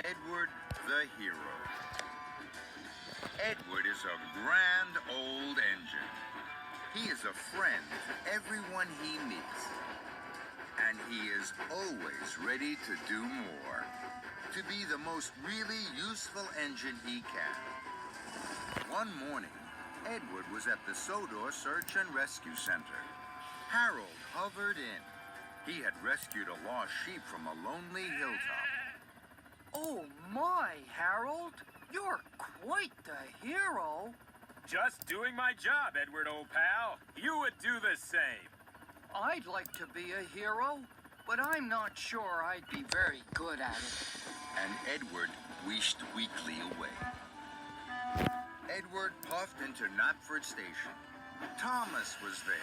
Edward the hero. Edward is a grand old engine. He is a friend to everyone he meets. And he is always ready to do more. To be the most really useful engine he can. One morning, Edward was at the Sodor Search and Rescue Center. Harold hovered in. He had rescued a lost sheep from a lonely hilltop. Oh my, Harold. You're quite the hero. Just doing my job, Edward, old pal. You would do the same. I'd like to be a hero, but I'm not sure I'd be very good at it. And Edward wished weakly away. Edward puffed into Knapford Station. Thomas was there.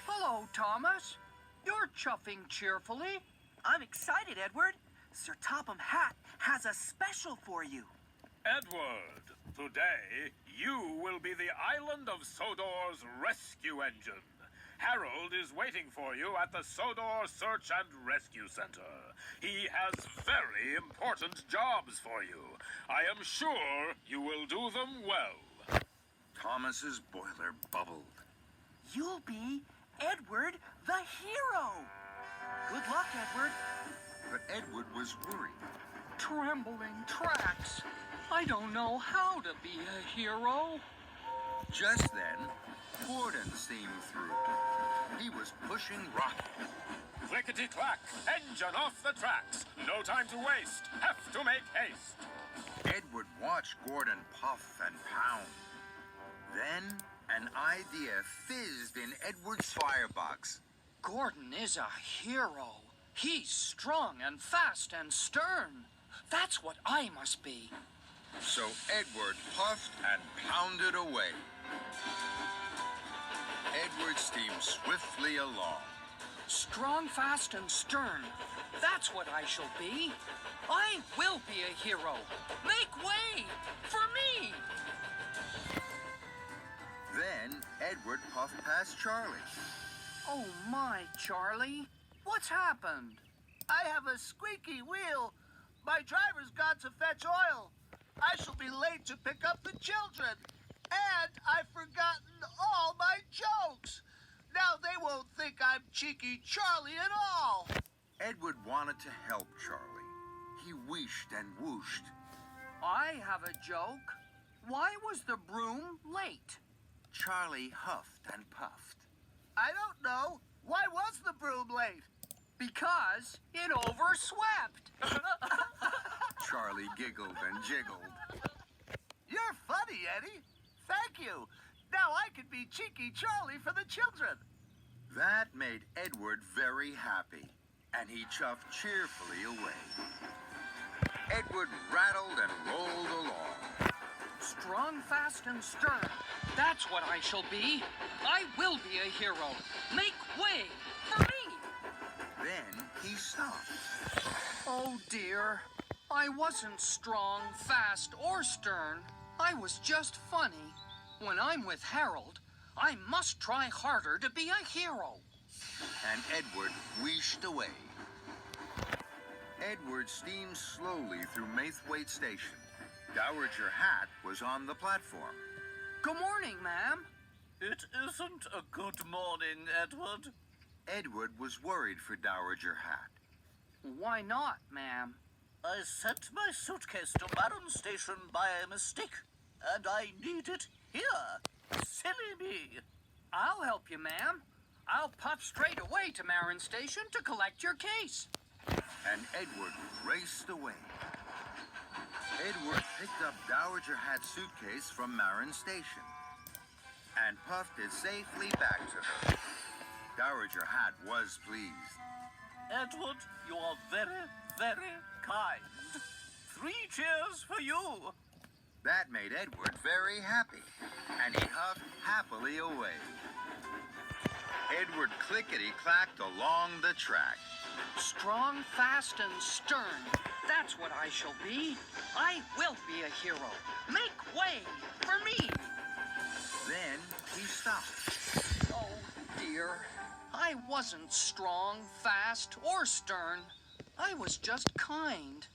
Hello, Thomas. You're chuffing cheerfully. I'm excited, Edward. Sir Topham Hatt has a special for you. Edward, today you will be the island of Sodor's rescue engine. Harold is waiting for you at the Sodor Search and Rescue Center. He has very important jobs for you. I am sure you will do them well. Thomas's boiler bubbled. You'll be Edward the hero. Good luck, Edward. But Edward was worried. Trembling tracks. I don't know how to be a hero. Just then, Gordon steamed through. He was pushing Rocky. Clickety-clack, engine off the tracks. No time to waste. Have to make haste. Edward watched Gordon puff and pound. Then, an idea fizzed in Edward's firebox. Gordon is a hero. He's strong and fast and stern. That's what I must be. So Edward puffed and pounded away. Edward steamed swiftly along. Strong, fast, and stern. That's what I shall be. I will be a hero. Make way for me. Then Edward puffed past Charlie. Oh my, Charlie. What's happened? I have a squeaky wheel. My driver's got to fetch oil. I shall be late to pick up the children. And I've forgotten all my jokes. Now they won't think I'm cheeky Charlie at all. Edward wanted to help Charlie. He wished and whooshed. I have a joke. Why was the broom late? Charlie huffed and puffed. I don't know. Why was the broom late? Because it overswept. Charlie giggled and jiggled. You're funny, Eddie. Thank you. Now I can be cheeky Charlie for the children. That made Edward very happy, and he chuffed cheerfully away. Edward rattled and rolled along. Strong, fast, and stern. That's what I shall be. I will be a hero. Make way for me. Then he stopped. Oh dear. I wasn't strong, fast, or stern. I was just funny. When I'm with Harold, I must try harder to be a hero. And Edward wheeshed away. Edward steamed slowly through Maithwaite Station. Dowager Hatt was on the platform. Good morning, ma'am. It isn't a good morning, Edward. Edward was worried for Dowager Hatt. Why not, ma'am? I sent my suitcase to Maron Station by mistake, and I need it here. Silly me. I'll help you, ma'am. I'll puff straight away to Marin Station to collect your case. And Edward raced away. Edward picked up Dowager Hatt's suitcase from Marin Station and puffed it safely back to her. Dowager Hatt was pleased. Edward, you are very, very kind. 3 cheers for you. That made Edward very happy, and he huffed happily away. Edward clickety-clacked along the track. Strong, fast, and stern. That's what I shall be. I will be a hero. Make way for me. Then he stopped. Oh, dear. I wasn't strong, fast, or stern. I was just kind.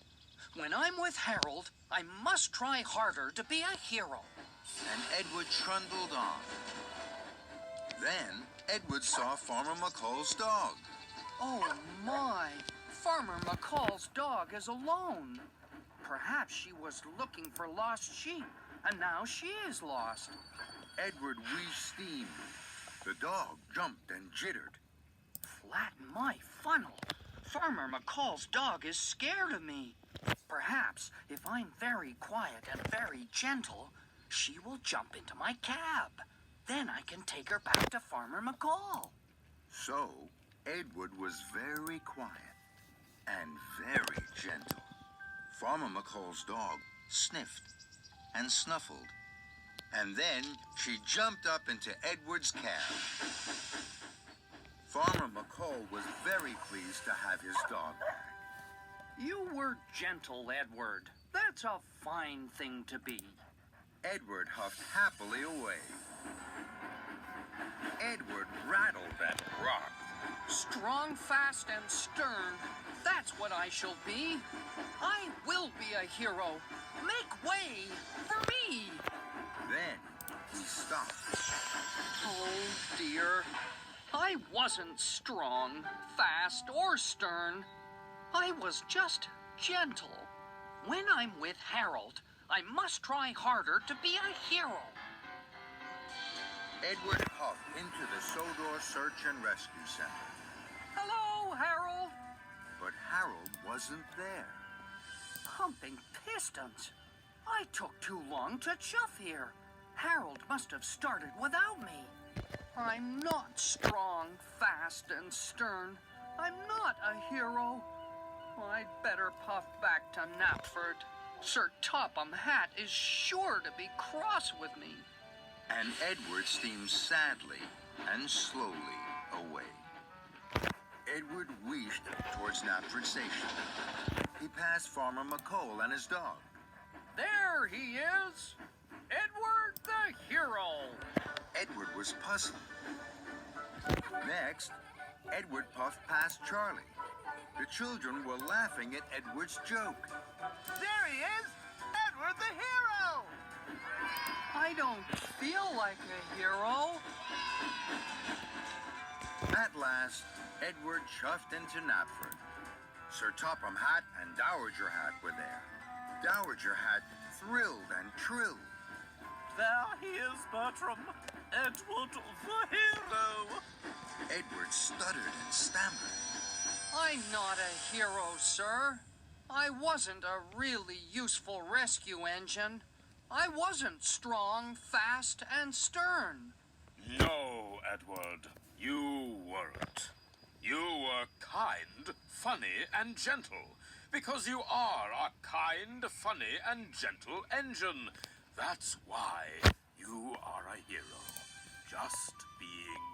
When I'm with Harold, I must try harder to be a hero. And Edward trundled on. Then Edward saw Farmer McColl's dog. Oh my! Farmer McColl's dog is alone. Perhaps she was looking for lost sheep, and now she is lost. Edward wheezed steam. The dog jumped and jittered. Flatten my funnel. Farmer McColl's dog is scared of me. Perhaps if I'm very quiet and very gentle, she will jump into my cab. Then I can take her back to Farmer McColl. So Edward was very quiet and very gentle. Farmer McColl's dog sniffed and snuffled. And then she jumped up into Edward's cab. Farmer McColl was very pleased to have his dog back. You were gentle, Edward. That's a fine thing to be. Edward huffed happily away. Edward rattled and rocked. Strong, fast, and stern. That's what I shall be. I will be a hero. Make way for me. Then he stopped. Oh, dear. I wasn't strong, fast, or stern. I was just gentle. When I'm with Harold, I must try harder to be a hero. Edward huffed into the Sodor Search and Rescue Center. Hello, Harold. But Harold wasn't there. Pumping pistons. I took too long to chuff here. Harold must have started without me. I'm not strong, fast, and stern. I'm not a hero. I'd better puff back to Knapford. Sir Topham Hatt is sure to be cross with me. And Edward steamed sadly and slowly away. Edward wheezed towards Knapford Station. He passed Farmer McColl and his dog. There he is! Edward the hero! Edward was puzzled. Next, Edward puffed past Charlie. The children were laughing at Edward's joke. There he is! Edward the hero! I don't feel like a hero. At last, Edward chuffed into Knapford. Sir Topham Hatt and Dowager Hatt were there. Dowager Hatt thrilled and trilled. There he is, Bertram. Edward the hero. Edward stuttered and stammered. I'm not a hero, sir. I wasn't a really useful rescue engine. I wasn't strong, fast, and stern. No, Edward, you weren't. You were kind, funny, and gentle, because you are a kind, funny, and gentle engine. That's why you are a hero, just being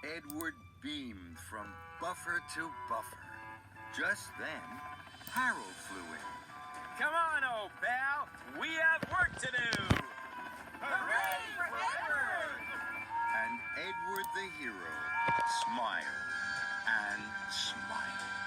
you. Edward beamed from buffer to buffer. Just then, Harold flew in. Come on, old pal. We have work to do. Hooray for Edward! And Edward the hero smiled and smiled.